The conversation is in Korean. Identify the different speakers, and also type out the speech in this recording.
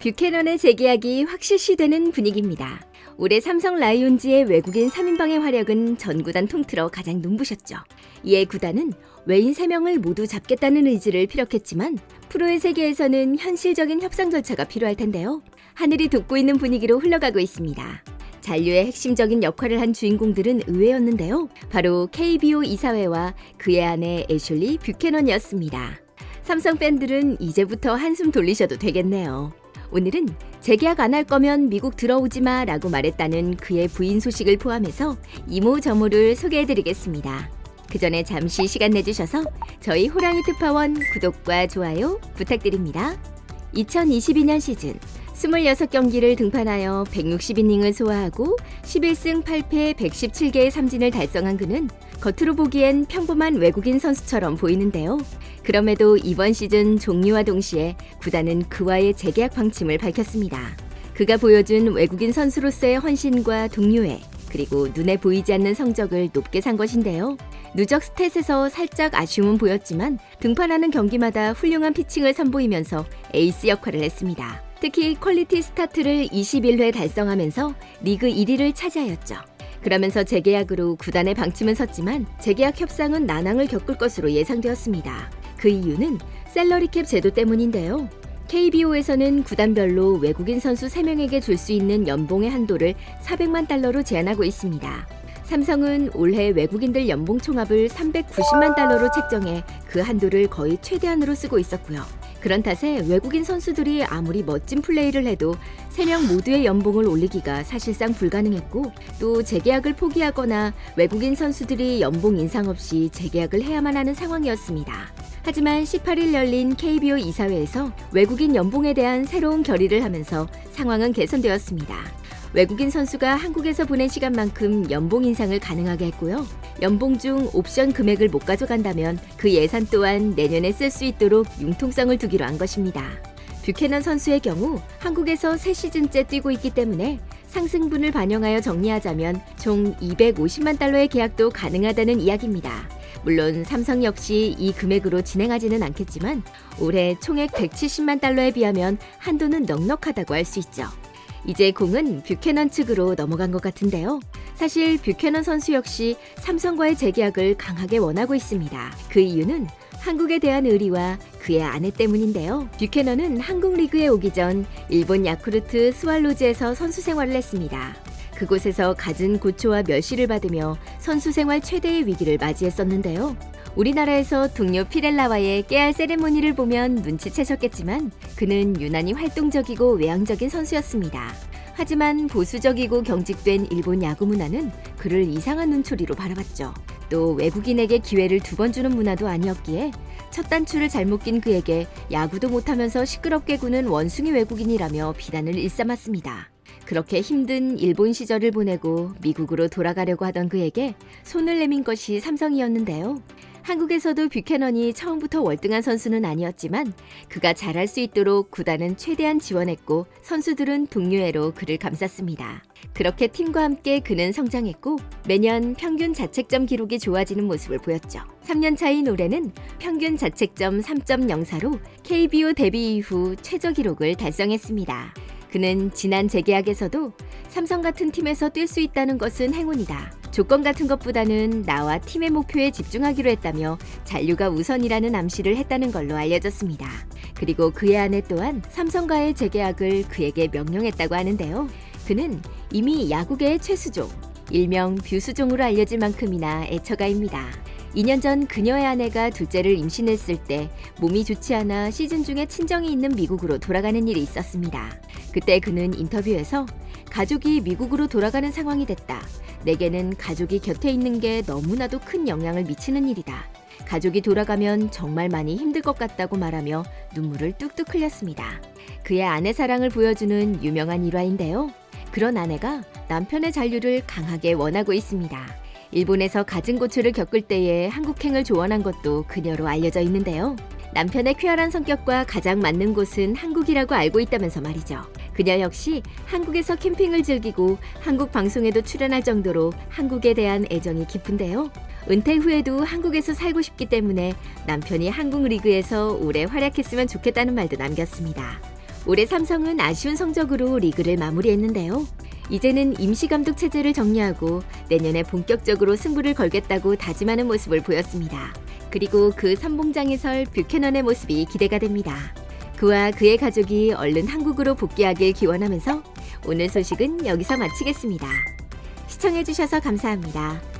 Speaker 1: 뷰캐넌의 재계약이 확실시되는 분위기입니다. 올해 삼성 라이온즈의 외국인 3인방의 활약은 전 구단 통틀어 가장 눈부셨죠. 이에 구단은 외인 3명을 모두 잡겠다는 의지를 피력했지만 프로의 세계에서는 현실적인 협상 절차가 필요할 텐데요. 하늘이 돋고 있는 분위기로 흘러가고 있습니다. 잔류의 핵심적인 역할을 한 주인공들은 의외였는데요. 바로 KBO 이사회와 그의 아내 애슐리 뷰캐넌이었습니다. 삼성 팬들은 이제부터 한숨 돌리셔도 되겠네요. 오늘은 재계약 안 할 거면 미국 들어오지 마 라고 말했다는 그의 부인 소식을 포함해서 이모저모를 소개해드리겠습니다. 그 전에 잠시 시간 내주셔서 저희 호랑이 특파원 구독과 좋아요 부탁드립니다. 2022년 시즌 26경기를 등판하여 160이닝을 소화하고 11승 8패 117개의 삼진을 달성한 그는 겉으로 보기엔 평범한 외국인 선수처럼 보이는데요. 그럼에도 이번 시즌 종료와 동시에 구단은 그와의 재계약 방침을 밝혔습니다. 그가 보여준 외국인 선수로서의 헌신과 동료애, 그리고 눈에 보이지 않는 성적을 높게 산 것인데요. 누적 스탯에서 살짝 아쉬움은 보였지만 등판하는 경기마다 훌륭한 피칭을 선보이면서 에이스 역할을 했습니다. 특히 퀄리티 스타트를 21회 달성하면서 리그 1위를 차지하였죠. 그러면서 재계약으로 구단의 방침은 섰지만 재계약 협상은 난항을 겪을 것으로 예상되었습니다. 그 이유는 셀러리캡 제도 때문인데요. KBO에서는 구단별로 외국인 선수 3명에게 줄 수 있는 연봉의 한도를 400만 달러로 제한하고 있습니다. 삼성은 올해 외국인들 연봉 총합을 390만 달러로 책정해 그 한도를 거의 최대한으로 쓰고 있었고요. 그런 탓에 외국인 선수들이 아무리 멋진 플레이를 해도 3명 모두의 연봉을 올리기가 사실상 불가능했고, 또 재계약을 포기하거나 외국인 선수들이 연봉 인상 없이 재계약을 해야만 하는 상황이었습니다. 하지만 18일 열린 KBO 이사회에서 외국인 연봉에 대한 새로운 결의를 하면서 상황은 개선되었습니다. 외국인 선수가 한국에서 보낸 시간만큼 연봉 인상을 가능하게 했고요. 연봉 중 옵션 금액을 못 가져간다면 그 예산 또한 내년에 쓸 수 있도록 융통성을 두기로 한 것입니다. 뷰캐넌 선수의 경우 한국에서 3시즌째 뛰고 있기 때문에 상승분을 반영하여 정리하자면 총 250만 달러의 계약도 가능하다는 이야기입니다. 물론 삼성 역시 이 금액으로 진행하지는 않겠지만 올해 총액 170만 달러에 비하면 한도는 넉넉하다고 할 수 있죠. 이제 공은 뷰캐넌 측으로 넘어간 것 같은데요. 사실 뷰캐넌 선수 역시 삼성과의 재계약을 강하게 원하고 있습니다. 그 이유는 한국에 대한 의리와 그의 아내 때문인데요. 뷰캐넌은 한국 리그에 오기 전 일본 야쿠르트 스왈로즈에서 선수 생활을 했습니다. 그곳에서 갖은 고초와 멸시를 받으며 선수 생활 최대의 위기를 맞이했었는데요. 우리나라에서 동료 피렐라와의 깨알 세레모니를 보면 눈치채셨겠지만 그는 유난히 활동적이고 외향적인 선수였습니다. 하지만 보수적이고 경직된 일본 야구 문화는 그를 이상한 눈초리로 바라봤죠. 또 외국인에게 기회를 2번 주는 문화도 아니었기에 첫 단추를 잘못 낀 그에게 야구도 못하면서 시끄럽게 구는 원숭이 외국인이라며 비난을 일삼았습니다. 그렇게 힘든 일본 시절을 보내고 미국으로 돌아가려고 하던 그에게 손을 내민 것이 삼성이었는데요. 한국에서도 뷰캐넌이 처음부터 월등한 선수는 아니었지만 그가 잘할 수 있도록 구단은 최대한 지원했고 선수들은 동료애로 그를 감쌌습니다. 그렇게 팀과 함께 그는 성장했고 매년 평균 자책점 기록이 좋아지는 모습을 보였죠. 3년 차인 올해는 평균 자책점 3.04로 KBO 데뷔 이후 최저 기록을 달성했습니다. 그는 지난 재계약에서도 삼성 같은 팀에서 뛸 수 있다는 것은 행운이다. 조건 같은 것보다는 나와 팀의 목표에 집중하기로 했다며 잔류가 우선이라는 암시를 했다는 걸로 알려졌습니다. 그리고 그의 아내 또한 삼성과의 재계약을 그에게 명령했다고 하는데요. 그는 이미 야구계의 최수종, 일명 뷰수종으로 알려질 만큼이나 애처가입니다. 2년 전 그녀의 아내가 둘째를 임신했을 때 몸이 좋지 않아 시즌 중에 친정이 있는 미국으로 돌아가는 일이 있었습니다. 그때 그는 인터뷰에서 가족이 미국으로 돌아가는 상황이 됐다. 내게는 가족이 곁에 있는 게 너무나도 큰 영향을 미치는 일이다. 가족이 돌아가면 정말 많이 힘들 것 같다고 말하며 눈물을 뚝뚝 흘렸습니다. 그의 아내 사랑을 보여주는 유명한 일화인데요. 그런 아내가 남편의 잔류를 강하게 원하고 있습니다. 일본에서 갖은 고초를 겪을 때에 한국행을 조언한 것도 그녀로 알려져 있는데요. 남편의 쾌활한 성격과 가장 맞는 곳은 한국이라고 알고 있다면서 말이죠. 그녀 역시 한국에서 캠핑을 즐기고 한국 방송에도 출연할 정도로 한국에 대한 애정이 깊은데요. 은퇴 후에도 한국에서 살고 싶기 때문에 남편이 한국 리그에서 오래 활약했으면 좋겠다는 말도 남겼습니다. 올해 삼성은 아쉬운 성적으로 리그를 마무리했는데요. 이제는 임시감독 체제를 정리하고 내년에 본격적으로 승부를 걸겠다고 다짐하는 모습을 보였습니다. 그리고 그 선봉장에 설 뷰캐넌의 모습이 기대가 됩니다. 그와 그의 가족이 얼른 한국으로 복귀하길 기원하면서 오늘 소식은 여기서 마치겠습니다. 시청해주셔서 감사합니다.